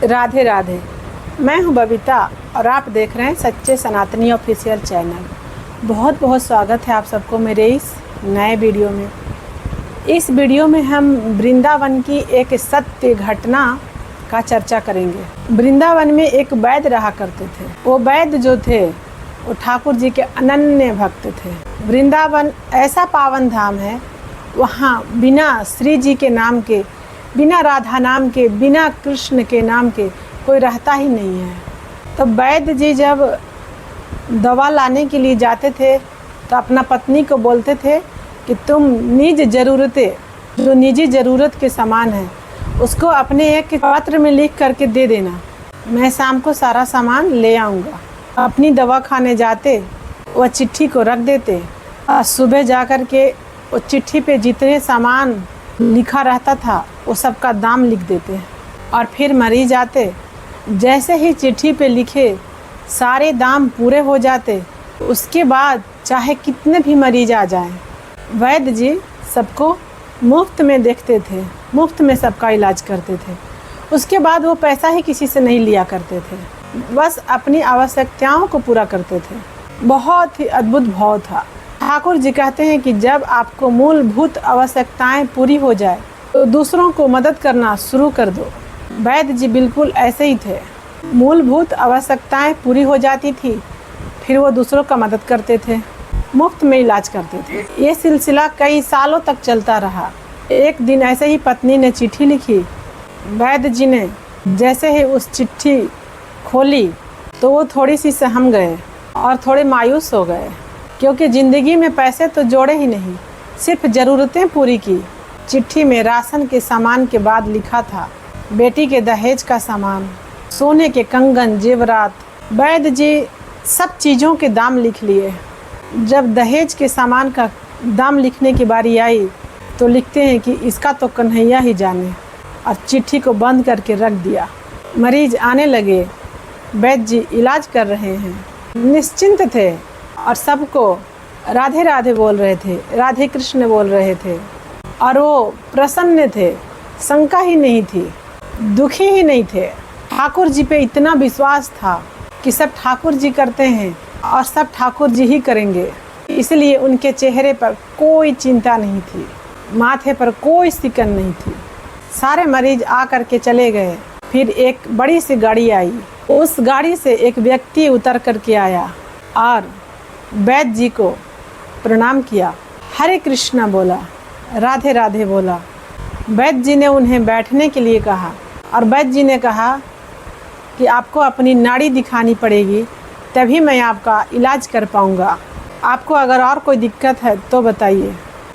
राधे राधे। मैं हूं बबीता और आप देख रहे हैं सच्चे सनातनी ऑफिशियल चैनल। बहुत बहुत स्वागत है आप सबको मेरे इस नए वीडियो में। इस वीडियो में हम वृंदावन की एक सत्य घटना का चर्चा करेंगे। वृंदावन में एक वैद्य रहा करते थे। वो वैद्य जो थे वो ठाकुर जी के अनन्य भक्त थे। वृंदावन ऐसा पावन धाम है, वहाँ बिना श्री जी के नाम के, बिना राधा नाम के, बिना कृष्ण के नाम के कोई रहता ही नहीं है। तो वैद्य जी जब दवा लाने के लिए जाते थे तो अपना पत्नी को बोलते थे कि तुम निज ज़रूरतें, जो निजी ज़रूरत के सामान है, उसको अपने एक पत्र में लिख करके दे देना, मैं शाम को सारा सामान ले आऊँगा। अपनी दवा खाने जाते, वह चिट्ठी को रख देते और सुबह जा कर के वो चिट्ठी पे जितने सामान लिखा रहता था वो सब का दाम लिख देते और फिर मरीज आते। जैसे ही चिट्ठी पे लिखे सारे दाम पूरे हो जाते, उसके बाद चाहे कितने भी मरीज आ जाएं, वैद्य जी सबको मुफ्त में देखते थे, मुफ्त में सबका इलाज करते थे। उसके बाद वो पैसा ही किसी से नहीं लिया करते थे, बस अपनी आवश्यकताओं को पूरा करते थे। बहुत ही अद्भुत भाव था। ठाकुर जी कहते हैं कि जब आपको मूलभूत आवश्यकताएं पूरी हो जाए तो दूसरों को मदद करना शुरू कर दो। वैद्य जी बिल्कुल ऐसे ही थे। मूलभूत आवश्यकताएं पूरी हो जाती थी, फिर वो दूसरों का मदद करते थे, मुफ्त में इलाज करते थे। ये सिलसिला कई सालों तक चलता रहा। एक दिन ऐसे ही पत्नी ने चिट्ठी लिखी। वैद्य जी ने जैसे ही उस चिट्ठी खोली तो वो थोड़ी सी सहम गए और थोड़े मायूस हो गए, क्योंकि ज़िंदगी में पैसे तो जोड़े ही नहीं, सिर्फ ज़रूरतें पूरी की। चिट्ठी में राशन के सामान के बाद लिखा था बेटी के दहेज का सामान, सोने के कंगन, जेवरात। वैद्य जी सब चीज़ों के दाम लिख लिए। जब दहेज के सामान का दाम लिखने की बारी आई तो लिखते हैं कि इसका तो कन्हैया ही जाने, और चिट्ठी को बंद करके रख दिया। मरीज आने लगे, वैद्य जी इलाज कर रहे हैं, निश्चिंत थे और सबको राधे राधे बोल रहे थे, राधे कृष्ण बोल रहे थे, और वो प्रसन्न थे, शंका ही नहीं थी, दुखी ही नहीं थे। ठाकुर जी पे इतना विश्वास था कि सब ठाकुर जी करते हैं और सब ठाकुर जी ही करेंगे, इसलिए उनके चेहरे पर कोई चिंता नहीं थी, माथे पर कोई सिकन नहीं थी। सारे मरीज आ कर के चले गए। फिर एक बड़ी सी गाड़ी आई, उस गाड़ी से एक व्यक्ति उतर कर के आया और वैद्य जी को प्रणाम किया, हरे कृष्णा बोला, राधे राधे बोला। वैद्य जी ने उन्हें बैठने के लिए कहा और वैद्य जी ने कहा कि आपको अपनी नाड़ी दिखानी पड़ेगी, तभी मैं आपका इलाज कर पाऊंगा। आपको अगर और कोई दिक्कत है तो बताइए।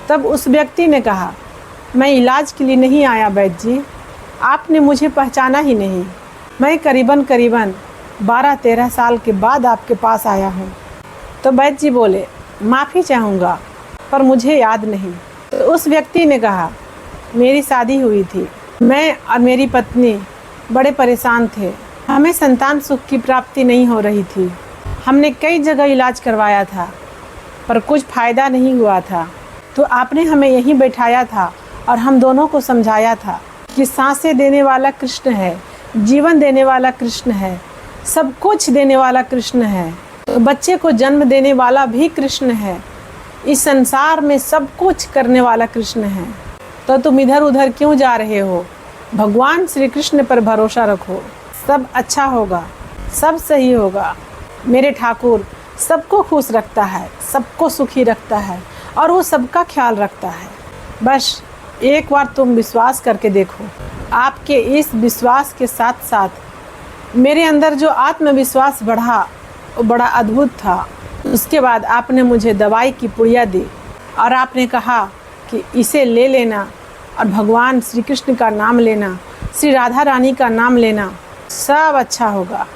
तब उस व्यक्ति ने कहा, मैं इलाज के लिए नहीं आया वैद्य जी, आपने मुझे पहचाना ही नहीं। मैं करीबन 12-13 साल के बाद आपके पास आया हूँ। तो वैद्य जी बोले, माफ़ी चाहूँगा पर मुझे याद नहीं। तो उस व्यक्ति ने कहा, मेरी शादी हुई थी, मैं और मेरी पत्नी बड़े परेशान थे, हमें संतान सुख की प्राप्ति नहीं हो रही थी। हमने कई जगह इलाज करवाया था पर कुछ फ़ायदा नहीं हुआ था। तो आपने हमें यहीं बैठाया था और हम दोनों को समझाया था कि सांसें देने वाला कृष्ण है, जीवन देने वाला कृष्ण है, सब कुछ देने वाला कृष्ण है, तो बच्चे को जन्म देने वाला भी कृष्ण है, इस संसार में सब कुछ करने वाला कृष्ण है। तो तुम इधर उधर क्यों जा रहे हो? भगवान श्री कृष्ण पर भरोसा रखो, सब अच्छा होगा, सब सही होगा। मेरे ठाकुर सबको खुश रखता है, सबको सुखी रखता है और वो सबका ख्याल रखता है। बस एक बार तुम विश्वास करके देखो। आपके इस विश्वास के साथ साथ मेरे अंदर जो आत्मविश्वास बढ़ा वो बड़ा अद्भुत था। उसके बाद आपने मुझे दवाई की पुड़िया दी और आपने कहा कि इसे ले लेना और भगवान श्री कृष्ण का नाम लेना, श्री राधा रानी का नाम लेना, सब अच्छा होगा।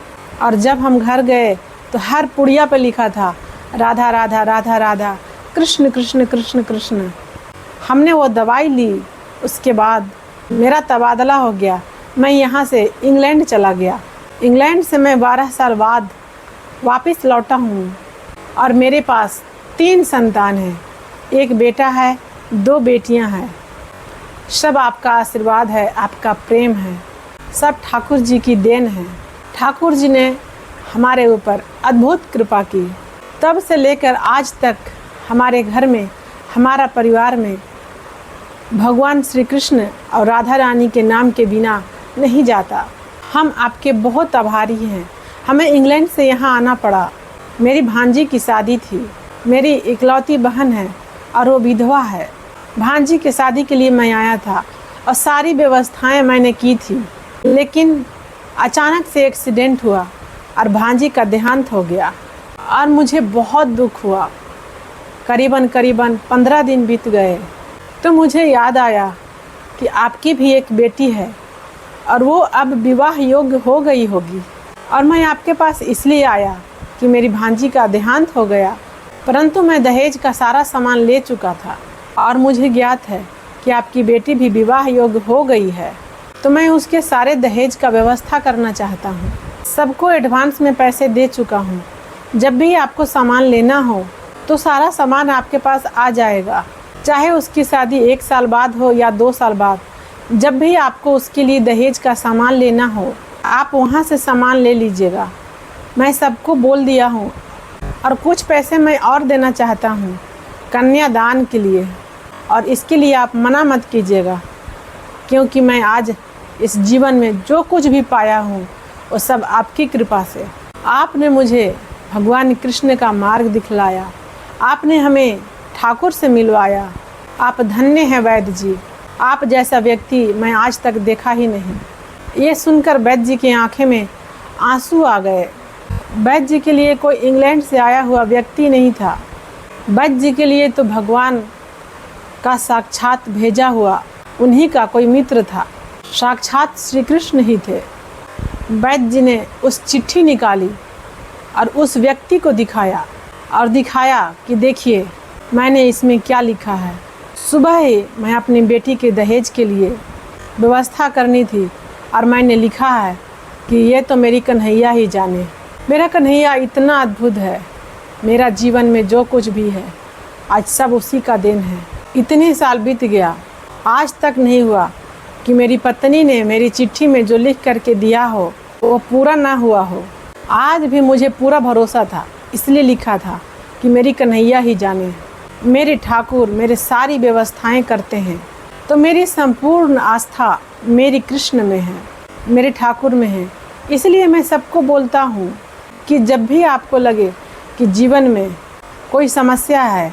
और जब हम घर गए तो हर पुड़िया पे लिखा था राधा राधा राधा राधा, कृष्ण कृष्ण कृष्ण कृष्ण। हमने वो दवाई ली, उसके बाद मेरा तबादला हो गया। मैं यहाँ से इंग्लैंड चला गया। इंग्लैंड से मैं 12 साल बाद वापस लौटा हूँ और मेरे पास 3 संतान हैं, एक बेटा है, 2 बेटियाँ हैं। सब आपका आशीर्वाद है, आपका प्रेम है। सब ठाकुर जी की देन है। ठाकुर जी ने हमारे ऊपर अद्भुत कृपा की। तब से लेकर आज तक हमारे घर में, हमारा परिवार में भगवान श्री कृष्ण और राधा रानी के नाम के बिना नहीं जाता। हम आपके बहुत आभारी हैं। हमें इंग्लैंड से यहाँ आना पड़ा। मेरी भांजी की शादी थी। मेरी इकलौती बहन है और वो विधवा है। भांजी की शादी के लिए मैं आया था और सारी व्यवस्थाएं मैंने की थी, लेकिन अचानक से एक्सीडेंट हुआ और भांजी का देहांत हो गया और मुझे बहुत दुख हुआ। करीबन 15 दिन बीत गए तो मुझे याद आया कि आपकी भी एक बेटी है और वो अब विवाह योग्य हो गई होगी, और मैं आपके पास इसलिए आया कि मेरी भांजी का देहांत हो गया, परंतु मैं दहेज का सारा सामान ले चुका था और मुझे ज्ञात है कि आपकी बेटी भी विवाह योग्य हो गई है, तो मैं उसके सारे दहेज का व्यवस्था करना चाहता हूँ। सबको एडवांस में पैसे दे चुका हूँ। जब भी आपको सामान लेना हो तो सारा सामान आपके पास आ जाएगा, चाहे उसकी शादी 1 साल बाद हो या 2 साल बाद। जब भी आपको उसके लिए दहेज का सामान लेना हो, आप वहाँ से सामान ले लीजिएगा। मैं सबको बोल दिया हूँ, और कुछ पैसे मैं और देना चाहता हूँ कन्यादान के लिए, और इसके लिए आप मना मत कीजिएगा, क्योंकि मैं आज इस जीवन में जो कुछ भी पाया हूँ वो सब आपकी कृपा से। आपने मुझे भगवान कृष्ण का मार्ग दिखलाया, आपने हमें ठाकुर से मिलवाया। आप धन्य हैं वैद्य जी। आप जैसा व्यक्ति मैं आज तक देखा ही नहीं। ये सुनकर वैद्य जी की आंखें में आंसू आ गए। वैद्य जी के लिए कोई इंग्लैंड से आया हुआ व्यक्ति नहीं था। वैद्य जी के लिए तो भगवान का साक्षात भेजा हुआ उन्हीं का कोई मित्र था। साक्षात श्री कृष्ण ही थे। वैद्य जी ने उस चिट्ठी निकाली और उस व्यक्ति को दिखाया और दिखाया कि देखिए मैंने इसमें क्या लिखा है। सुबह ही मैं अपनी बेटी के दहेज के लिए व्यवस्था करनी थी और मैंने लिखा है कि ये तो मेरी कन्हैया ही जाने। मेरा कन्हैया इतना अद्भुत है। मेरा जीवन में जो कुछ भी है आज सब उसी का देन है। इतने साल बीत गया, आज तक नहीं हुआ कि मेरी पत्नी ने मेरी चिट्ठी में जो लिख करके दिया हो वो पूरा ना हुआ हो। आज भी मुझे पूरा भरोसा था, इसलिए लिखा था कि मेरी कन्हैया ही जाने। मेरे ठाकुर मेरे सारी व्यवस्थाएं करते हैं, तो मेरी संपूर्ण आस्था मेरी कृष्ण में है, मेरे ठाकुर में है। इसलिए मैं सबको बोलता हूँ कि जब भी आपको लगे कि जीवन में कोई समस्या है,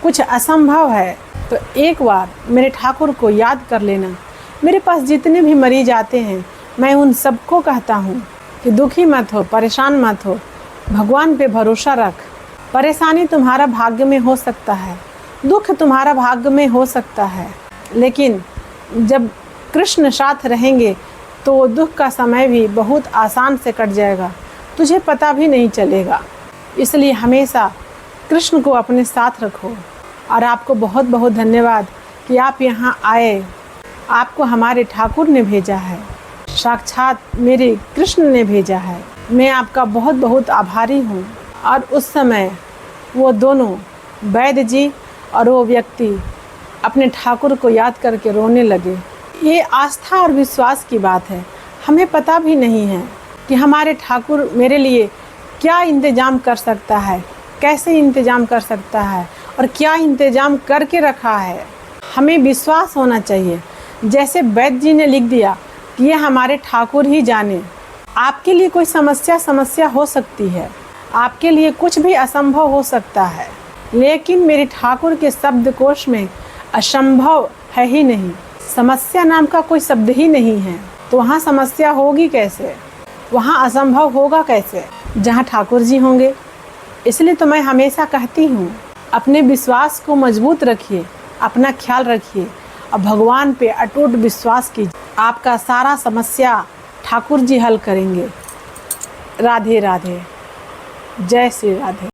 कुछ असंभव है, तो एक बार मेरे ठाकुर को याद कर लेना। मेरे पास जितने भी मरीज आते हैं, मैं उन सबको कहता हूँ कि दुखी मत हो, परेशान मत हो, भगवान पे भरोसा रख। परेशानी तुम्हारा भाग्य में हो सकता है, दुख तुम्हारा भाग्य में हो सकता है, लेकिन जब कृष्ण साथ रहेंगे तो वो दुख का समय भी बहुत आसान से कट जाएगा, तुझे पता भी नहीं चलेगा। इसलिए हमेशा कृष्ण को अपने साथ रखो। और आपको बहुत बहुत धन्यवाद कि आप यहाँ आए। आपको हमारे ठाकुर ने भेजा है, साक्षात मेरे कृष्ण ने भेजा है। मैं आपका बहुत बहुत आभारी हूँ। और उस समय वो दोनों वैद्य जी और वो व्यक्ति अपने ठाकुर को याद करके रोने लगे। ये आस्था और विश्वास की बात है। हमें पता भी नहीं है कि हमारे ठाकुर मेरे लिए क्या इंतज़ाम कर सकता है, कैसे इंतज़ाम कर सकता है और क्या इंतज़ाम करके रखा है। हमें विश्वास होना चाहिए। जैसे वैद्य जी ने लिख दिया कि ये हमारे ठाकुर ही जाने। आपके लिए कोई समस्या हो सकती है, आपके लिए कुछ भी असंभव हो सकता है, लेकिन मेरे ठाकुर के शब्दकोश में असंभव है ही नहीं। समस्या नाम का कोई शब्द ही नहीं है, तो वहाँ समस्या होगी कैसे, वहाँ असंभव होगा कैसे जहाँ ठाकुर जी होंगे। इसलिए तो मैं हमेशा कहती हूँ, अपने विश्वास को मजबूत रखिए, अपना ख्याल रखिए और भगवान पे अटूट विश्वास कीजिए। आपका सारा समस्या ठाकुर जी हल करेंगे। राधे राधे, जय श्री राधे।